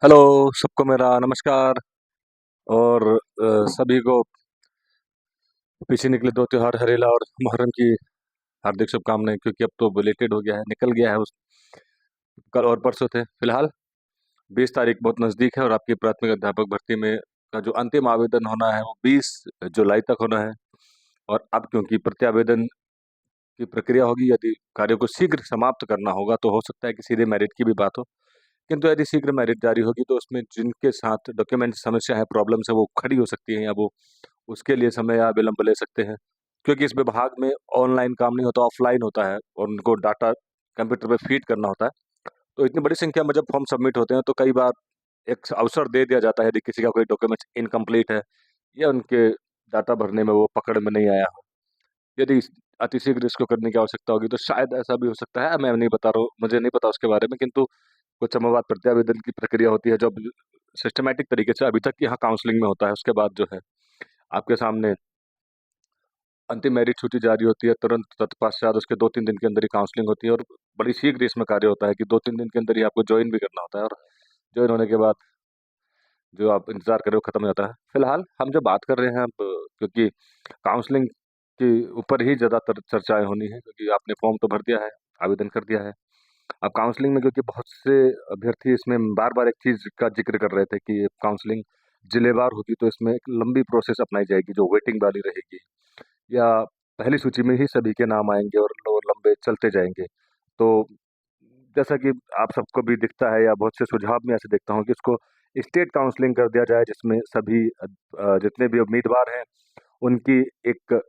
Hello, सबको मेरा नमस्कार। और सभी को पीछे निकले दो त्योहार हरेला और मुहर्रम की हार्दिक शुभकामनाएं, क्योंकि अब तो बिलेटेड हो गया है, निकल गया है उस कल और परसों थे। फिलहाल 20 तारीख बहुत नज़दीक है और आपकी प्राथमिक अध्यापक भर्ती में का जो अंतिम आवेदन होना है वो 20 जुलाई तक होना है। और अब क्योंकि प्रत्यावेदन की प्रक्रिया होगी, यदि कार्य को शीघ्र समाप्त करना होगा तो हो सकता है कि सीधे मेरिट की भी बात हो। किंतु यदि शीघ्र मेरिट जारी होगी तो उसमें जिनके साथ डॉक्यूमेंट समस्या है, प्रॉब्लम्स है, वो खड़ी हो सकती हैं, या वो उसके लिए समय या विलंब ले सकते हैं। क्योंकि इस विभाग में ऑनलाइन काम नहीं होता, ऑफलाइन होता है, और उनको डाटा कंप्यूटर पे फीड करना होता है। तो इतनी बड़ी संख्या में जब फॉर्म सबमिट होते हैं तो कई बार एक अवसर दे दिया जाता है, यदि किसी का कोई डॉक्यूमेंट्स इनकम्प्लीट है या उनके डाटा भरने में वो पकड़ में नहीं आया हो, यदि अतिशीघ्र इसको करने की आवश्यकता होगी तो शायद ऐसा भी हो सकता है। मैं नहीं बता रहा हूँ, मुझे नहीं पता उसके बारे में, किंतु कुछ समय बाद प्रत्यावेदन की प्रक्रिया होती है जो सिस्टमेटिक तरीके से अभी तक यहाँ काउंसलिंग में होता है। उसके बाद जो है आपके सामने अंतिम मेरिट सूची जारी होती है, तुरंत तत्पश्चात उसके 2-3 दिन के अंदर ही काउंसलिंग होती है, और बड़ी शीघ्र इसमें कार्य होता है कि 2-3 दिन के अंदर ही आपको ज्वाइन भी करना होता है, और ज्वाइन होने के बाद जो आप इंतजार कर रहे हो खत्म हो जाता है। फिलहाल हम जो बात कर रहे हैं अब, क्योंकि काउंसलिंग के ऊपर ही ज़्यादातर चर्चाएं होनी है, क्योंकि आपने फॉर्म तो भर दिया है, आवेदन कर दिया है। अब काउंसलिंग में क्योंकि बहुत से अभ्यर्थी इसमें बार बार एक चीज़ का जिक्र कर रहे थे कि ये काउंसलिंग जिलेवार होगी तो इसमें एक लंबी प्रोसेस अपनाई जाएगी जो वेटिंग वाली रहेगी, या पहली सूची में ही सभी के नाम आएंगे और लंबे चलते जाएंगे। तो जैसा कि आप सबको भी दिखता है, या बहुत से सुझाव में ऐसे देखता हूँ कि इसको स्टेट काउंसलिंग कर दिया जाए, जिसमें सभी जितने भी उम्मीदवार हैं उनकी एक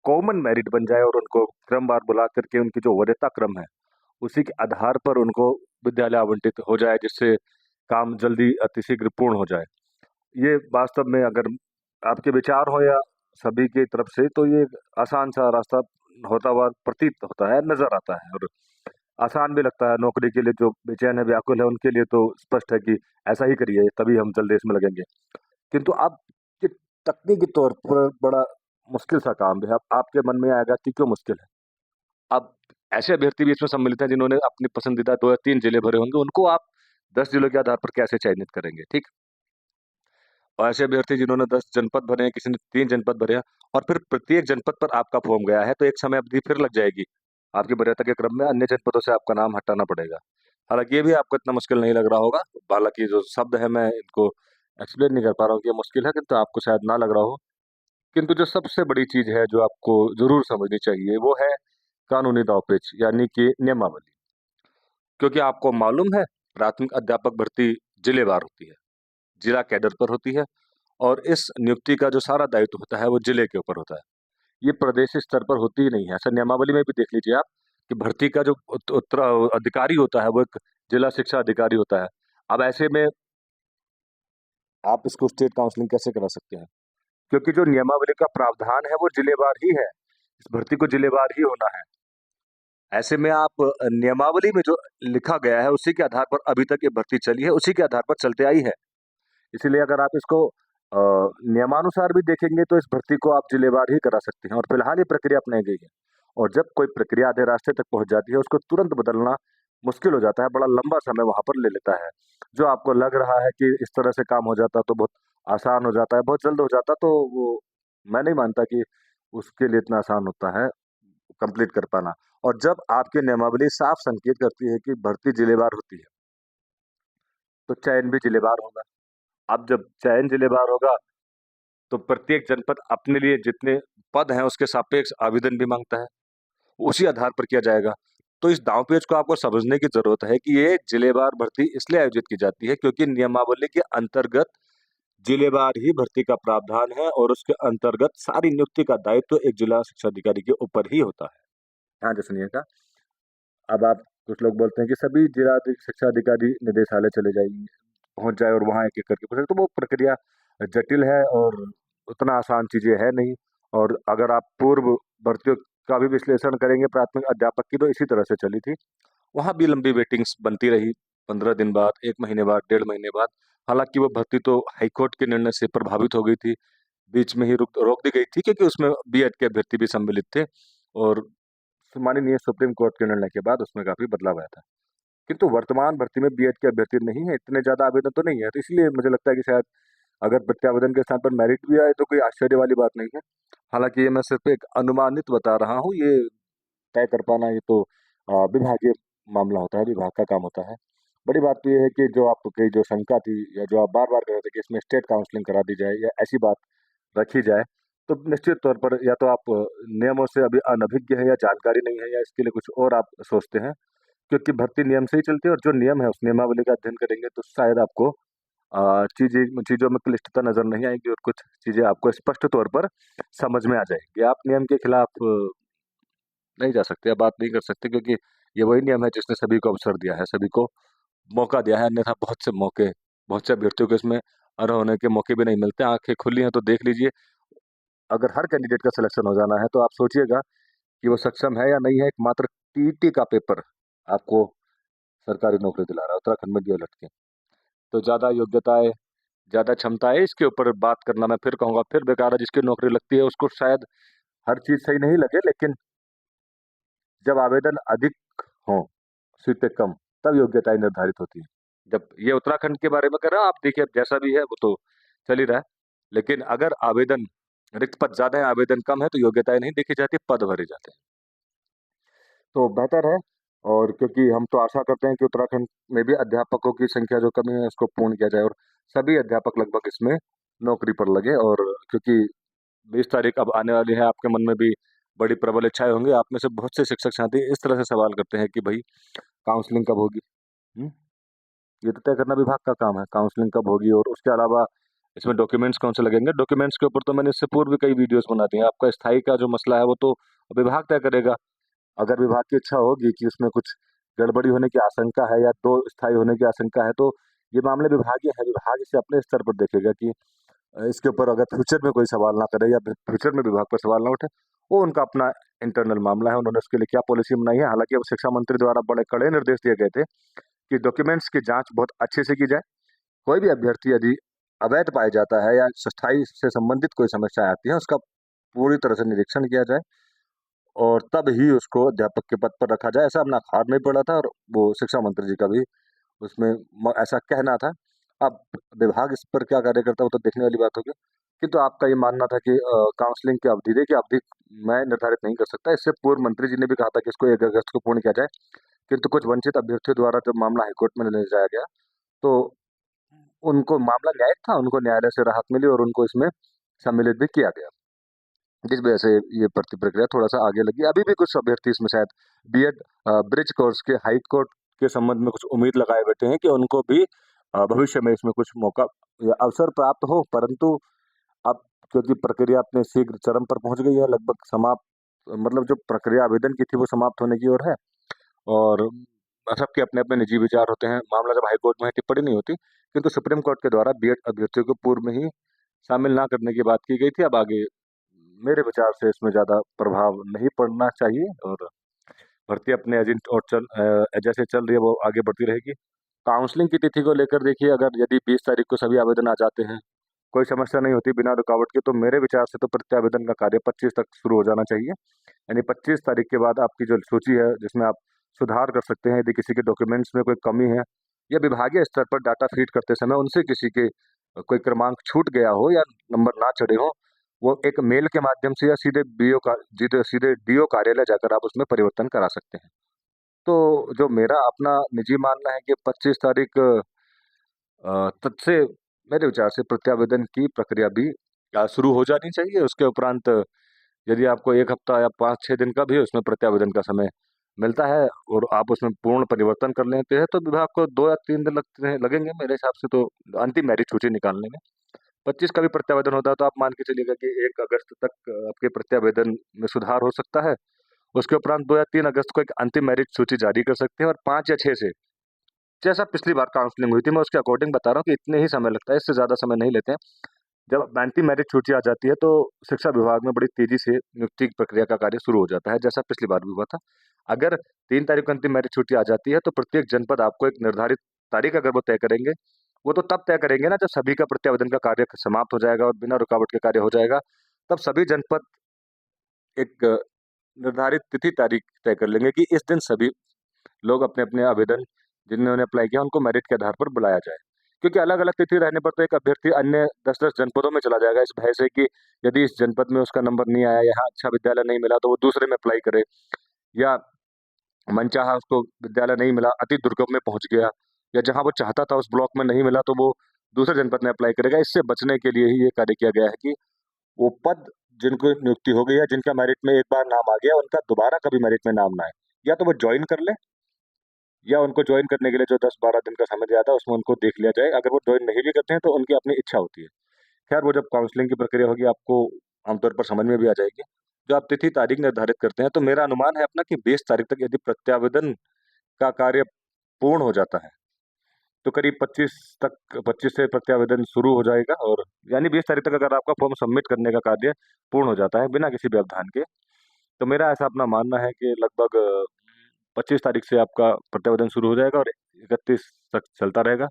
कॉमन मेरिट बन जाए, और उनको क्रमवार बुला करके उनकी जो वरीयता क्रम है उसी के आधार पर उनको विद्यालय आवंटित हो जाए, जिससे काम जल्दी अतिशीघ्र पूर्ण हो जाए। ये वास्तव में अगर आपके विचार हो या सभी की तरफ से, तो ये एक आसान सा रास्ता होता हुआ प्रतीत होता है, नजर आता है, और आसान भी लगता है। नौकरी के लिए जो बेचैन है, व्याकुल है, उनके लिए तो स्पष्ट है कि ऐसा ही करिए, तभी हम जल्दी इसमें लगेंगे। किंतु अब ये तकनीकी तौर पर बड़ा मुश्किल सा काम है। अब आपके मन में आएगा कि क्यों मुश्किल है। अब ऐसे अभ्यर्थी भी इसमें सम्मिलित हैं जिन्होंने अपनी पसंदीदा 2 या 3 जिले भरे होंगे, उनको आप 10 जिलों के आधार पर कैसे चयनित करेंगे, ठीक। और ऐसे अभ्यर्थी जिन्होंने 10 जनपद भरे हैं, किसी ने 3 जनपद भरे हैं, और फिर प्रत्येक जनपद पर आपका फॉर्म गया है, तो एक समय अवधि फिर लग जाएगी। आपकी वरीयता के क्रम में अन्य जनपदों से आपका नाम हटाना पड़ेगा। हालांकि ये भी आपको इतना मुश्किल नहीं लग रहा होगा। हालांकि जो शब्द है मैं इनको एक्सप्लेन नहीं कर पा रहा हूँ कि ये मुश्किल है, किंतु आपको शायद ना लग रहा हो। किंतु जो सबसे बड़ी चीज है जो आपको जरूर समझनी चाहिए वो है कानूनी दावपेच, यानी कि नियमावली। क्योंकि आपको मालूम है, प्राथमिक अध्यापक भर्ती जिलेवार होती है, जिला कैडर पर होती है, और इस नियुक्ति का जो सारा दायित्व होता है वो जिले के ऊपर होता है। ये प्रदेश स्तर पर होती ही नहीं है। ऐसा नियमावली में भी देख लीजिए आप कि भर्ती का जो उत्तर अधिकारी होता है वो एक जिला शिक्षा अधिकारी होता है। अब ऐसे में आप इसको स्टेट काउंसलिंग कैसे करा सकते हैं, क्योंकि जो नियमावली का प्रावधान है वो जिलेवार ही है, इस भर्ती को जिलेवार ही होना है। ऐसे में आप नियमावली में जो लिखा गया है उसी के आधार पर अभी तक ये भर्ती चली है, उसी के आधार पर चलते आई है। इसीलिए अगर आप इसको नियमानुसार भी देखेंगे तो इस भर्ती को आप जिलेवार ही करा सकते हैं, और फिलहाल ये प्रक्रिया अपनाई गई है। और जब कोई प्रक्रिया आधे रास्ते तक पहुंच जाती है उसको तुरंत बदलना मुश्किल हो जाता है, बड़ा लंबा समय वहां पर ले लेता है। जो आपको लग रहा है कि इस तरह से काम हो जाता तो बहुत आसान हो जाता है, बहुत जल्द हो जाता, तो वो मैं नहीं मानता कि उसके लिए इतना आसान होता है कंप्लीट कर पाना। और जब आपकी नियमावली साफ संकेत करती है कि भर्ती जिलेवार होती है, तो चयन भी जिलेवार होगा। अब जब चयन जिलेवार होगा तो प्रत्येक जनपद अपने लिए जितने पद हैं उसके सापेक्ष आवेदन भी मांगता है, उसी आधार पर किया जाएगा। तो इस दांवपेच को आपको समझने की जरूरत है कि ये जिलेवार भर्ती इसलिए आयोजित की जाती है क्योंकि नियमावली के अंतर्गत जिलेवार ही भर्ती का प्रावधान है, और उसके अंतर्गत सारी नियुक्ति का दायित्व एक जिला शिक्षा अधिकारी के ऊपर ही होता है। ध्यान से सुनिएगा। अब आप कुछ लोग बोलते हैं कि सभी जिला शिक्षा अधिकारी निदेशालय चले जाइए, पहुंच जाए और वहां एक एक करके पूछे, तो वो प्रक्रिया जटिल है और उतना आसान चीजें है नहीं। और अगर आप पूर्व भर्तियों का भी विश्लेषण करेंगे प्राथमिक अध्यापक की, तो इसी तरह से चली थी। वहां भी लंबी वेटिंग्स बनती रही, 15 दिन बाद, 1 महीने बाद, 1.5 महीने बाद। हालांकि वो भर्ती तो हाईकोर्ट के निर्णय से प्रभावित हो गई थी, बीच में ही रोक दी गई थी, क्योंकि उसमें बीएड के अभ्यर्थी भी सम्मिलित थे, और माननीय सुप्रीम कोर्ट के निर्णय के बाद उसमें काफी बदलाव आया था। किंतु वर्तमान भर्ती में बीएड के अभ्यर्थी नहीं है, इतने ज़्यादा आवेदन तो नहीं है। तो इसलिए मुझे लगता है कि शायद अगर प्रत्यावेदन के स्थान पर मेरिट भी आए तो कोई आश्चर्य वाली बात नहीं है। हालाँकि ये मैं सिर्फ़ एक अनुमानित बता रहा हूँ, ये तय कर पाना ये तो विभागीय मामला होता है, विभाग का काम होता है। बड़ी बात तो ये है कि जो आपकी जो शंका थी या जो आप बार-बार कह रहे थे कि इसमें स्टेट काउंसलिंग करा दी जाए या ऐसी बात रखी जाए, तो निश्चित तौर पर या तो आप नियमों से अभी अनभिज्ञ हैं या जानकारी नहीं है या इसके लिए कुछ और आप सोचते हैं। क्योंकि भर्ती नियम से ही चलती है और जो नियम है उस नियमावली का अध्ययन करेंगे तो शायद आपको चीज़ों में क्लिष्टता नज़र नहीं आएगी और कुछ चीज़ें आपको स्पष्ट तौर पर समझ में आ जाएँगी। आप नियम के खिलाफ नहीं जा सकते या बात नहीं कर सकते क्योंकि ये वही नियम है जिसने सभी को अवसर दिया है, सभी को मौका दिया है, अन्यथा बहुत से अभ्यर्थियों को इसमें अर्ह होने के मौके भी नहीं मिलते। आँखें खुली हैं तो देख लीजिए, अगर हर कैंडिडेट का सिलेक्शन हो जाना है तो आप सोचिएगा कि वो सक्षम है या नहीं है, एक मात्र टीईटी का पेपर आपको सरकारी नौकरी दिला रहा है उत्तराखंड में डीएलएड की। तो ज़्यादा योग्यताएँ, ज़्यादा क्षमताएँ इसके ऊपर बात करना मैं फिर कहूँगा फिर बेकार है, जिसकी नौकरी लगती है उसको शायद हर चीज़ सही नहीं लगे लेकिन जब आवेदन अधिक हों, सीटें कम, तब योग्यताएँ निर्धारित होती हैं। जब ये उत्तराखंड के बारे में कर रहा हूँ, आप देखिए अब जैसा भी है वो तो चल ही रहा है। लेकिन अगर आवेदन रिक्त पद ज़्यादा है, आवेदन कम है तो योग्यताएँ नहीं देखी जाती, पद भरे जाते हैं। तो बेहतर है और क्योंकि हम तो आशा करते हैं कि उत्तराखंड में भी अध्यापकों की संख्या जो कमी है उसको पूर्ण किया जाए और सभी अध्यापक लगभग इसमें नौकरी पर लगे और क्योंकि 20 तारीख अब आने वाली है, आपके मन में भी बड़ी प्रबल इच्छाएँ होंगी। आप में से बहुत से शिक्षक साथी इस तरह से सवाल करते हैं कि भई काउंसलिंग कब होगी? हुँ? ये तो तय करना विभाग का काम है, काउंसलिंग कब होगी और उसके अलावा इसमें डॉक्यूमेंट्स कौन से लगेंगे? डॉक्यूमेंट्स के ऊपर तो मैंने इससे पूर्व भी कई वीडियोज़ बना दिए हैं। आपका स्थायी का जो मसला है वो तो विभाग तय करेगा। अगर विभाग की इच्छा होगी कि उसमें कुछ गड़बड़ी होने की आशंका है या 2 स्थायी होने की आशंका है, तो ये मामले विभागीय है। विभाग इसे अपने स्तर पर देखेगा कि इसके ऊपर अगर फ्यूचर में कोई सवाल ना करे या फिर फ्यूचर में विभाग पर सवाल ना उठे, वो उनका अपना इंटरनल मामला है। उन्होंने उसके लिए क्या पॉलिसी बनाई है, हालाँकि अब शिक्षा मंत्री द्वारा बड़े कड़े निर्देश दिए गए थे कि डॉक्यूमेंट्स की जाँच बहुत अच्छे से की जाए। कोई भी अभ्यर्थी यदि अवैध पाया जाता है या स्थायी से संबंधित कोई समस्या आती है, उसका पूरी तरह से निरीक्षण किया जाए और तब ही उसको अध्यापक के पद पर रखा जाए। ऐसा अपना अखाड़ में पड़ा था और वो शिक्षा मंत्री जी का भी उसमें ऐसा कहना था। अब विभाग इस पर क्या कार्य करता है वो तो देखने वाली बात होगी। किंतु आपका ये मानना था कि काउंसलिंग की अवधि देखिए अवधि मैं निर्धारित नहीं कर सकता। इससे पूर्व मंत्री जी ने भी कहा था कि इसको 1 अगस्त को पूर्ण किया जाए। किंतु कुछ वंचित अभ्यर्थियों द्वारा जब मामला हाईकोर्ट में ले जाया गया, तो उनको मामला न्यायिक था, उनको न्यायालय से राहत मिली और उनको इसमें सम्मिलित भी किया गया। जिस वजह से ये भर्ती प्रक्रिया थोड़ा-सा आगे लगी। अभी भी कुछ अभ्यर्थी इसमें शायद बीएड ब्रिज कोर्स के हाई कोर्ट के संबंध में कुछ उम्मीद लगाए बैठे हैं कि उनको भी भविष्य में इसमें कुछ मौका या अवसर प्राप्त हो, परंतु अब क्योंकि प्रक्रिया अपने शीघ्र चरम पर पहुँच गई है, लगभग समाप्त मतलब जो प्रक्रिया आवेदन की थी वो समाप्त होने की ओर है और सबके अपने-अपने निजी विचार होते हैं। मामला जब हाई कोर्ट में है टिप्पणी नहीं होती, किंतु सुप्रीम कोर्ट के द्वारा बीएड अभ्यर्थियों को पूर्व में ही शामिल ना करने की बात की गई थी। अब आगे मेरे विचार से इसमें ज़्यादा प्रभाव नहीं पड़ना चाहिए और भर्ती अपने एजेंट और जैसे चल रही है वो आगे बढ़ती रहेगी। काउंसलिंग की तिथि को लेकर देखिए अगर यदि 20 तारीख को सभी आवेदन आ जाते हैं, कोई समस्या नहीं होती बिना रुकावट के तो मेरे विचार से तो प्रत्यावेदन का कार्य 25 तक शुरू हो जाना चाहिए। यानी 25 तारीख के बाद आपकी जो सूची है जिसमें आप सुधार कर सकते हैं यदि किसी के डॉक्यूमेंट्स में कोई कमी है या विभागीय स्तर पर डाटा फीड करते समय उनसे किसी के कोई क्रमांक छूट गया हो या नंबर ना चढ़े हों, वो एक मेल के माध्यम से या सीधे डीओ कार्यालय जाकर आप उसमें परिवर्तन करा सकते हैं। तो जो मेरा अपना निजी मानना है कि 25 तारीख तब से मेरे विचार से प्रत्यावेदन की प्रक्रिया भी शुरू हो जानी चाहिए। उसके उपरांत यदि आपको 1 हफ्ता या 5-6 दिन का भी उसमें प्रत्यावेदन का समय मिलता है और आप उसमें पूर्ण परिवर्तन कर लेते हैं, तो विभाग को 2 या 3 दिन लगेंगे मेरे हिसाब से तो अंतिम मेरिट सूची निकालने में। 25 का भी प्रत्यावेदन होता है तो आप मान के चलिएगा कि 1 अगस्त तक आपके प्रत्यावेदन में सुधार हो सकता है। उसके उपरांत 2 या 3 अगस्त को एक अंतिम मेरिट सूची जारी कर सकते हैं और 5 या 6 से जैसा पिछली बार काउंसलिंग हुई थी मैं उसके अकॉर्डिंग बता रहा हूँ कि इतने ही समय लगता है, इससे ज़्यादा समय नहीं लेते हैं। जब अंतिम मेरिट सूची आ जाती है तो शिक्षा विभाग में बड़ी तेज़ी से नियुक्ति की प्रक्रिया का कार्य शुरू हो जाता है, जैसा पिछली बार भी हुआ था। अगर 3 तारीख को अंतिम मेरिट सूची आ जाती है तो प्रत्येक जनपद आपको एक निर्धारित तारीख अगर वो तय करेंगे, वो तो तब तय करेंगे ना जब सभी का प्रत्यावेदन का कार्य समाप्त हो जाएगा और बिना रुकावट के कार्य हो जाएगा, तब सभी जनपद एक निर्धारित तिथि तारीख तय कर लेंगे कि इस दिन सभी लोग अपने-अपने आवेदन जिन्होंने अप्लाई किया उनको मेरिट के आधार पर बुलाया जाए, क्योंकि अलग अलग तिथि रहने पर तो एक अभ्यर्थी अन्य 10-10 जनपदों में चला जाएगा इस भय से कि यदि इस जनपद में उसका नंबर नहीं आया, यहाँ अच्छा विद्यालय नहीं मिला तो वो दूसरे में अप्लाई करे, या मनचाहा उसको विद्यालय नहीं मिला, अति दुर्गम में पहुंच गया, या जहां वो चाहता था उस ब्लॉक में नहीं मिला तो वो दूसरे जनपद में अप्लाई करेगा। इससे बचने के लिए ही ये कार्य किया गया है कि वो पद जिनको नियुक्ति हो गई है, जिनका मेरिट में एक बार नाम आ गया, उनका दोबारा कभी मेरिट में नाम ना आए, या तो वो ज्वाइन कर ले, या उनको ज्वाइन करने के लिए जो 10-12 दिन का समय दिया था उसमें उनको देख लिया जाए। अगर वो ज्वाइन नहीं भी करते हैं तो उनकी अपनी इच्छा होती है। खैर, वो जब काउंसलिंग की प्रक्रिया होगी आपको आमतौर पर समझ में भी आ जाएगी। जो आप तिथि तारीख निर्धारित करते हैं, तो मेरा अनुमान है अपना कि 20 तारीख तक यदि प्रत्यावेदन का कार्य पूर्ण हो जाता है, तो करीब 25 से प्रत्यावेदन शुरू हो जाएगा, और यानी 20 तारीख तक अगर आपका फॉर्म सबमिट करने का कार्य पूर्ण हो जाता है बिना किसी व्यवधान के, तो मेरा ऐसा अपना मानना है कि लगभग 25 तारीख से आपका प्रत्यावेदन शुरू हो जाएगा और 31 तक चलता रहेगा।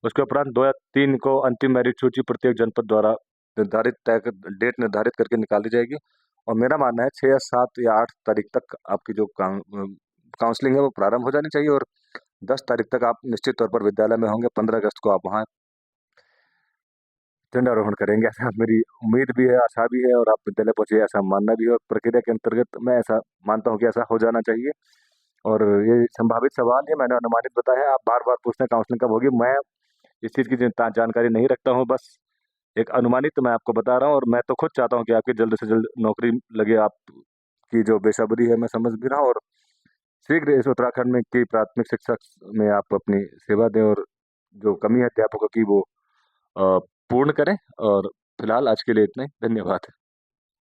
उसके उपरांत 2 या 3 को अंतिम मेरिट सूची प्रत्येक जनपद द्वारा डेट निर्धारित करके निकाली जाएगी, और मेरा मानना है 6 या 7 या 8 तारीख तक आपकी जो काउंसलिंग है वो प्रारंभ हो जानी चाहिए, और 10 तारीख तक आप निश्चित तौर पर विद्यालय में होंगे। 15 अगस्त को आप वहाँ झंडारोहण करेंगे, ऐसा मेरी उम्मीद भी है, आशा भी है, और आप विद्यालय पहुंचे ऐसा मानना भी है, और प्रक्रिया के अंतर्गत मैं ऐसा मानता हूँ कि ऐसा हो जाना चाहिए। और ये संभावित सवाल ये मैंने अनुमानित बताया है, आप बार बार पूछते हैं काउंसलिंग कब होगी। मैं इस चीज़ की जानकारी नहीं रखता हूँ, बस एक अनुमानित मैं आपको बता रहा हूँ, और मैं तो खुद चाहता हूँ कि आपकी जल्द से जल्द नौकरी लगे। आपकी जो बेसब्री है मैं समझ भी रहा हूँ, और शीघ्र इस उत्तराखंड में की प्राथमिक शिक्षा में आप अपनी सेवा दें, और जो कमी है अध्यापकों की वो अ, पूर्ण करें। और फिलहाल आज के लिए इतना ही, धन्यवाद।